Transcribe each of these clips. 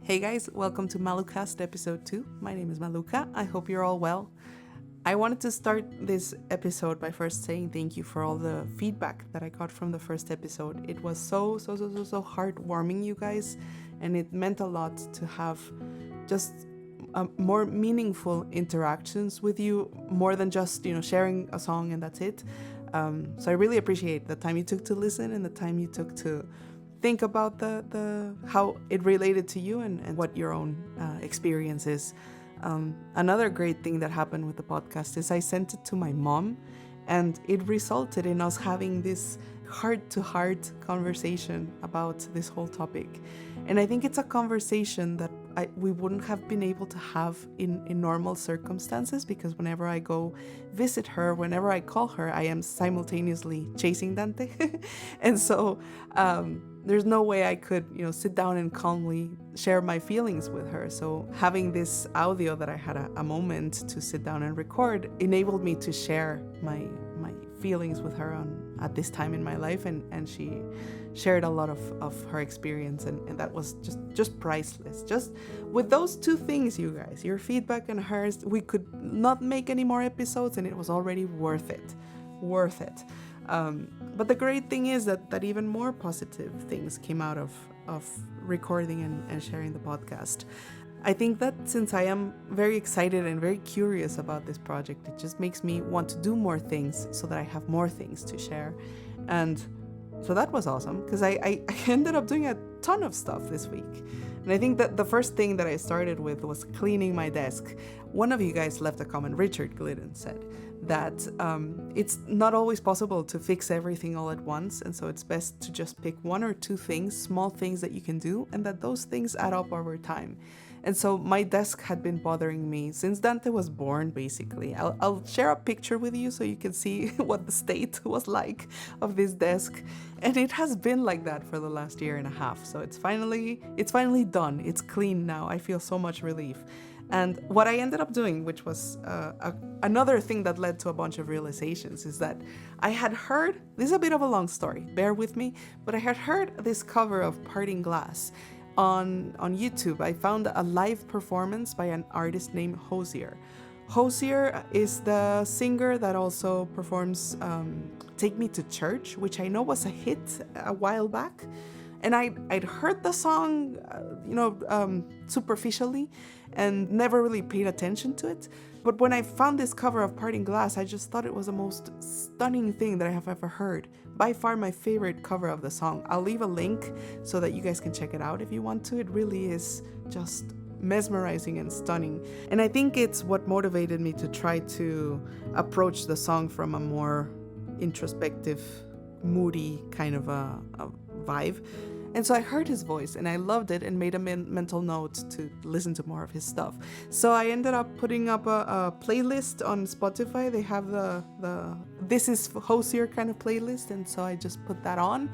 Hey guys, welcome to Malukah episode 2. My name is Malukah. I hope you're all well. I wanted to start this episode by first saying thank you for all the feedback that I got from the first episode. It was so heartwarming, you guys, and it meant a lot to have just more meaningful interactions with you, more than just sharing a song and that's it. So I really appreciate the time you took to listen and the time you took to think about the how it related to you and what your own experience is. Another great thing that happened with the podcast is I sent it to my mom, and it resulted in us having this heart-to-heart conversation about this whole topic. And I think it's a conversation that we wouldn't have been able to have in normal circumstances, because whenever I go visit her, whenever I call her, I am simultaneously chasing Dante. And so there's no way I could, sit down and calmly share my feelings with her. So having this audio that I had a moment to sit down and record enabled me to share my feelings with her at this time in my life, and she shared a lot of her experience, and that was just priceless. Just with those two things, you guys, your feedback and hers, we could not make any more episodes, and it was already worth it. But the great thing is that even more positive things came out of recording and sharing the podcast. I think that since I am very excited and very curious about this project, it just makes me want to do more things so that I have more things to share. And so that was awesome, because I ended up doing a ton of stuff this week. And I think that the first thing that I started with was cleaning my desk. One of you guys left a comment, Richard Glidden, said that it's not always possible to fix everything all at once, and so it's best to just pick one or two things, small things that you can do, and that those things add up over time. And so my desk had been bothering me since Dante was born, basically. I'll share a picture with you so you can see what the state was like of this desk. And it has been like that for the last year and a half. So it's finally done. It's clean now. I feel so much relief. And what I ended up doing, which was another thing that led to a bunch of realizations, is that I had heard, this is a bit of a long story, bear with me, but I had heard this cover of Parting Glass on YouTube. I found a live performance by an artist named Hosier. Hosier is the singer that also performs Take Me to Church, which I know was a hit a while back. And I'd heard the song, superficially, and never really paid attention to it. But when I found this cover of Parting Glass, I just thought it was the most stunning thing that I have ever heard. By far my favorite cover of the song. I'll leave a link so that you guys can check it out if you want to. It really is just mesmerizing and stunning. And I think it's what motivated me to try to approach the song from a more introspective, moody kind of a vibe. And so I heard his voice and I loved it and made a mental note to listen to more of his stuff. So I ended up putting up a playlist on Spotify. They have the This is Hosier kind of playlist, and so I just put that on,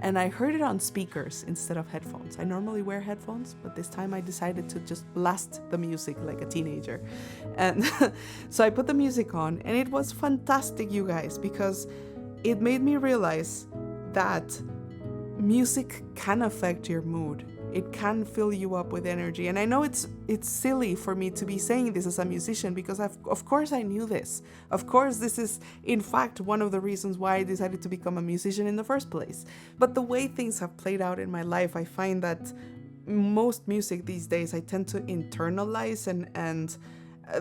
and I heard it on speakers instead of headphones. I normally wear headphones, but this time I decided to just blast the music like a teenager. And so I put the music on, and it was fantastic, you guys, because it made me realize that music can affect your mood. It can fill you up with energy. And I know it's silly for me to be saying this as a musician, because of course I knew this. Of course this is in fact one of the reasons why I decided to become a musician in the first place. But the way things have played out in my life, I find that most music these days I tend to internalize and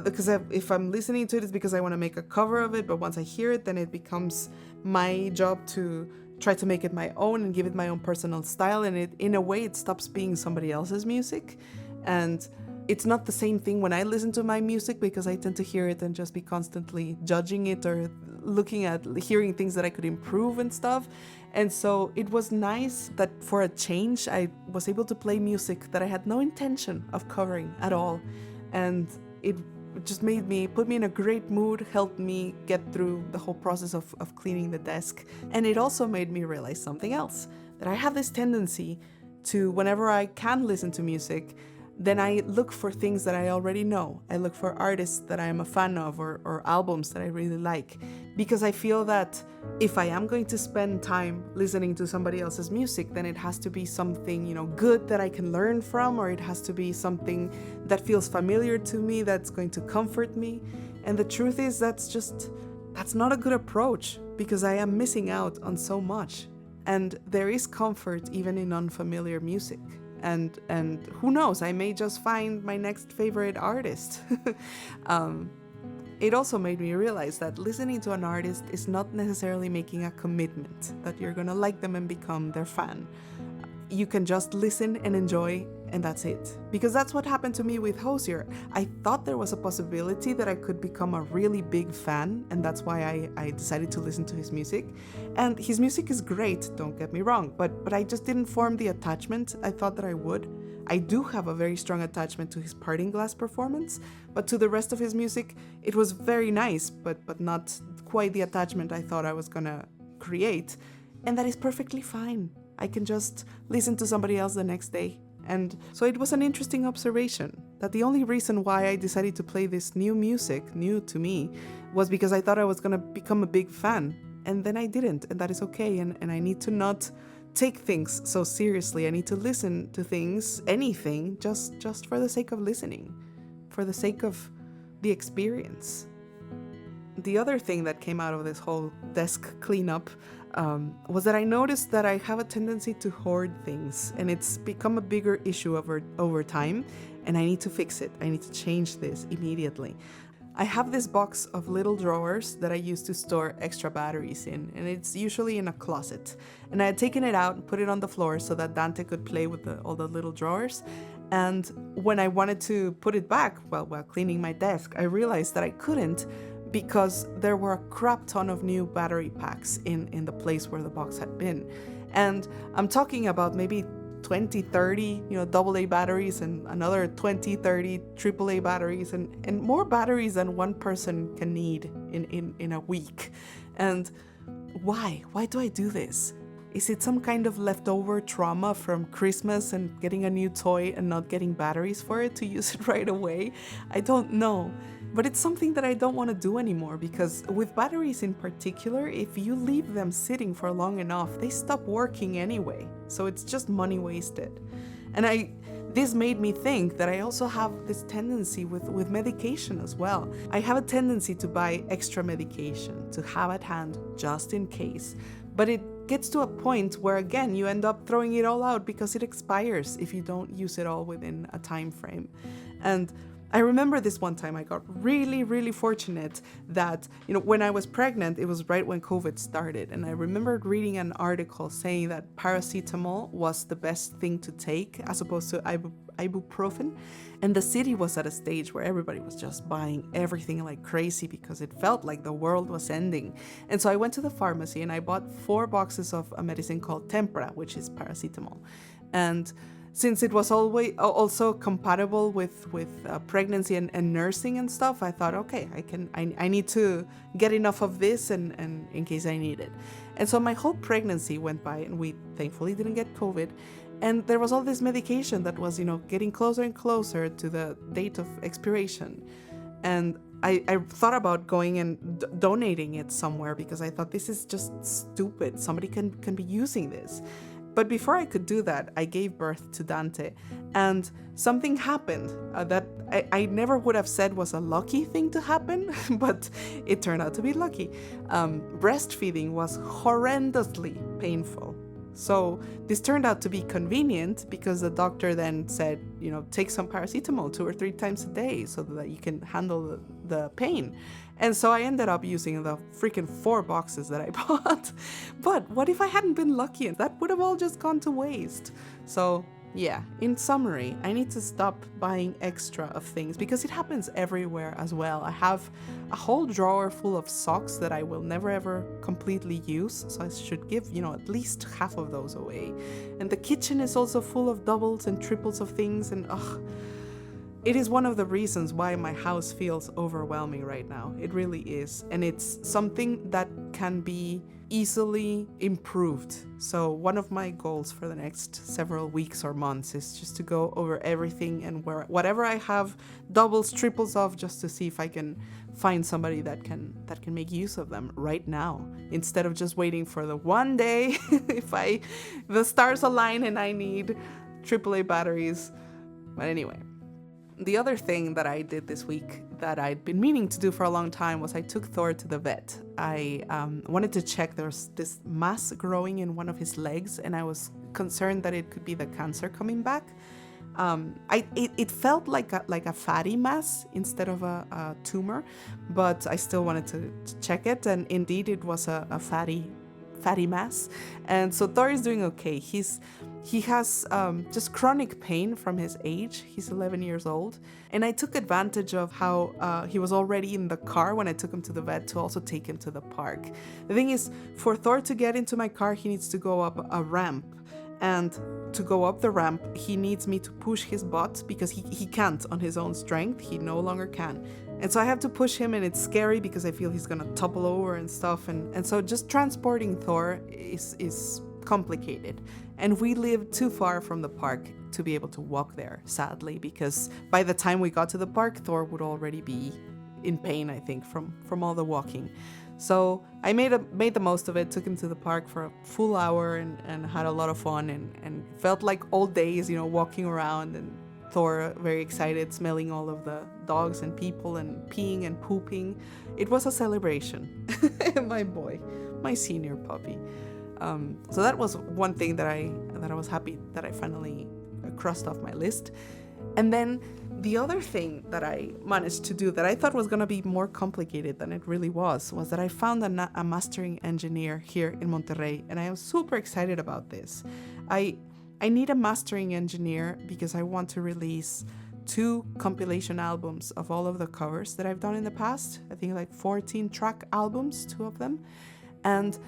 because if I'm listening to it, it's because I want to make a cover of it, but once I hear it, then it becomes my job to try to make it my own and give it my own personal style, and in a way it stops being somebody else's music. And it's not the same thing when I listen to my music, because I tend to hear it and just be constantly judging it or hearing things that I could improve and stuff. And so it was nice that for a change I was able to play music that I had no intention of covering at all, and it just put me in a great mood, helped me get through the whole process of cleaning the desk. And it also made me realize something else, that I have this tendency to, whenever I can listen to music, then I look for things that I already know. I look for artists that I am a fan of, or albums that I really like. because I feel that if I am going to spend time listening to somebody else's music, then it has to be something, good that I can learn from, or it has to be something that feels familiar to me, that's going to comfort me. And the truth is, that's not a good approach, because I am missing out on so much. And there is comfort even in unfamiliar music. And who knows, I may just find my next favorite artist. It also made me realize that listening to an artist is not necessarily making a commitment that you're gonna like them and become their fan. You can just listen and enjoy, and that's it. Because that's what happened to me with Hozier. I thought there was a possibility that I could become a really big fan, and that's why I decided to listen to his music. And his music is great, don't get me wrong, but I just didn't form the attachment I thought that I would. I do have a very strong attachment to his Parting Glass performance, but to the rest of his music, it was very nice, but not quite the attachment I thought I was gonna create. And that is perfectly fine. I can just listen to somebody else the next day. And so it was an interesting observation that the only reason why I decided to play this new music, new to me, was because I thought I was gonna become a big fan. And then I didn't, and that is okay. And I need to not take things so seriously. I need to listen to things, anything, just for the sake of listening, for the sake of the experience. The other thing that came out of this whole desk cleanup was that I noticed that I have a tendency to hoard things, and it's become a bigger issue over time, and I need to fix it. I need to change this immediately. I have this box of little drawers that I use to store extra batteries in, and it's usually in a closet. And I had taken it out and put it on the floor so that Dante could play with all the little drawers. And when I wanted to put it back, while cleaning my desk, I realized that I couldn't, because there were a crap ton of new battery packs in the place where the box had been. And I'm talking about maybe 20, 30, AA batteries, and another 20, 30 AAA batteries, and more batteries than one person can need in a week. And why? Why do I do this? Is it some kind of leftover trauma from Christmas and getting a new toy and not getting batteries for it to use it right away? I don't know. But it's something that I don't want to do anymore, because with batteries in particular, if you leave them sitting for long enough, they stop working anyway. So it's just money wasted. And this made me think that I also have this tendency with medication as well. I have a tendency to buy extra medication to have at hand just in case. But it gets to a point where, again, you end up throwing it all out because it expires if you don't use it all within a time frame. And I remember this one time I got really, really fortunate that, when I was pregnant, it was right when COVID started. And I remembered reading an article saying that paracetamol was the best thing to take as opposed to ibuprofen. And the city was at a stage where everybody was just buying everything like crazy because it felt like the world was ending. And so I went to the pharmacy and I bought 4 boxes of a medicine called Tempra, which is paracetamol. And since it was always also compatible with pregnancy and nursing and stuff, I thought, okay, I need to get enough of this and in case I need it. And so my whole pregnancy went by, and we thankfully didn't get COVID. And there was all this medication that was, getting closer and closer to the date of expiration. And I thought about going and donating it somewhere, because I thought this is just stupid. Somebody can be using this. But before I could do that, I gave birth to Dante, and something happened that I never would have said was a lucky thing to happen, but it turned out to be lucky. Breastfeeding was horrendously painful. So this turned out to be convenient, because the doctor then said, take some paracetamol 2 or 3 times a day so that you can handle the pain. And so I ended up using the freaking 4 boxes that I bought. But what if I hadn't been lucky? That would have all just gone to waste. So yeah, in summary, I need to stop buying extra of things, because it happens everywhere as well. I have a whole drawer full of socks that I will never ever completely use, so I should give, at least half of those away. And the kitchen is also full of doubles and triples of things, and it is one of the reasons why my house feels overwhelming right now. It really is. And it's something that can be easily improved. So one of my goals for the next several weeks or months is just to go over everything and whatever I have doubles, triples of, just to see if I can find somebody that can make use of them right now, instead of just waiting for the one day if the stars align and I need AAA batteries. But anyway, the other thing that I did this week that I'd been meaning to do for a long time was I took Thor to the vet. I wanted to check. There's this mass growing in one of his legs, and I was concerned that it could be the cancer coming back. It felt like a fatty mass instead of a tumor, but I still wanted to check it, and indeed it was a fatty mass. And so Thor is doing okay. He has just chronic pain from his age. He's 11 years old. And I took advantage of how he was already in the car when I took him to the vet to also take him to the park. The thing is, for Thor to get into my car, he needs to go up a ramp. And to go up the ramp, he needs me to push his butt because he can't on his own strength. He no longer can. And so I have to push him, and it's scary because I feel he's gonna topple over and stuff. And so just transporting Thor is complicated. And we live too far from the park to be able to walk there, sadly, because by the time we got to the park, Thor would already be in pain, I think, from all the walking. So I made the most of it, took him to the park for a full hour and had a lot of fun and felt like old days, walking around, and Thor very excited, smelling all of the dogs and people and peeing and pooping. It was a celebration. My boy, my senior puppy. So that was one thing that I was happy that I finally crossed off my list. And then the other thing that I managed to do that I thought was going to be more complicated than it really was that I found a mastering engineer here in Monterrey, and I am super excited about this. I need a mastering engineer because I want to release 2 compilation albums of all of the covers that I've done in the past. I think like 14 track albums, 2 of them. And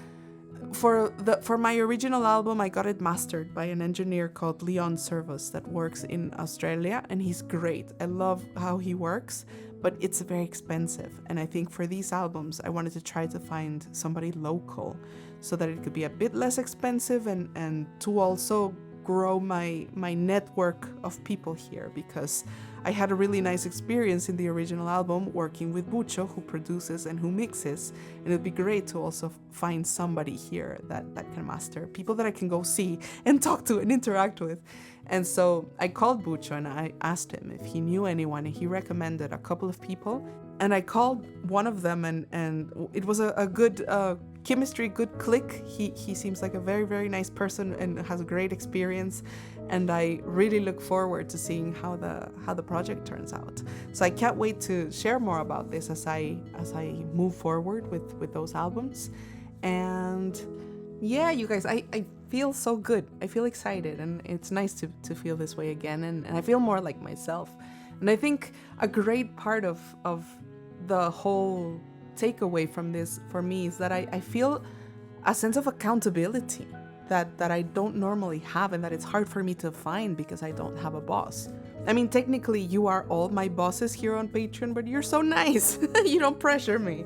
for my original album, I got it mastered by an engineer called Leon Servos that works in Australia, and he's great. I love how he works, but it's very expensive. And I think for these albums, I wanted to try to find somebody local so that it could be a bit less expensive and to also grow my network of people here, because I had a really nice experience in the original album working with Bucho, who produces and who mixes, and it'd be great to also find somebody here that can master, people that I can go see and talk to and interact with. And so I called Bucho and I asked him if he knew anyone, and he recommended a couple of people, and I called one of them, and it was a good chemistry, good click. He seems like a very, very nice person and has a great experience, and I really look forward to seeing how the project turns out. So I can't wait to share more about this as I move forward with those albums. And yeah, you guys, I feel so good. I feel excited, and it's nice to feel this way again, and I feel more like myself. And I think a great part of the whole takeaway from this for me is that I feel a sense of accountability that I don't normally have, and that it's hard for me to find because I don't have a boss. I mean, technically you are all my bosses here on Patreon, but you're so nice. You don't pressure me.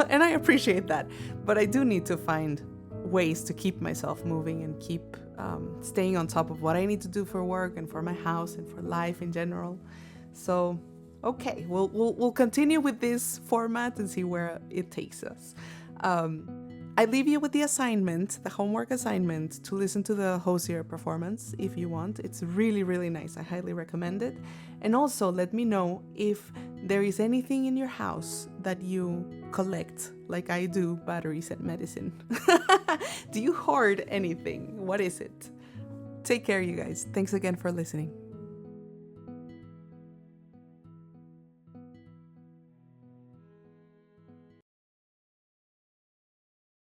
And I appreciate that. But I do need to find ways to keep myself moving and keep staying on top of what I need to do for work and for my house and for life in general. So okay, we'll continue with this format and see where it takes us. I leave you with the assignment, the homework assignment, to listen to the Hosier performance if you want. It's really, really nice. I highly recommend it. And also let me know if there is anything in your house that you collect, like I do, batteries and medicine. Do you hoard anything? What is it? Take care, you guys. Thanks again for listening.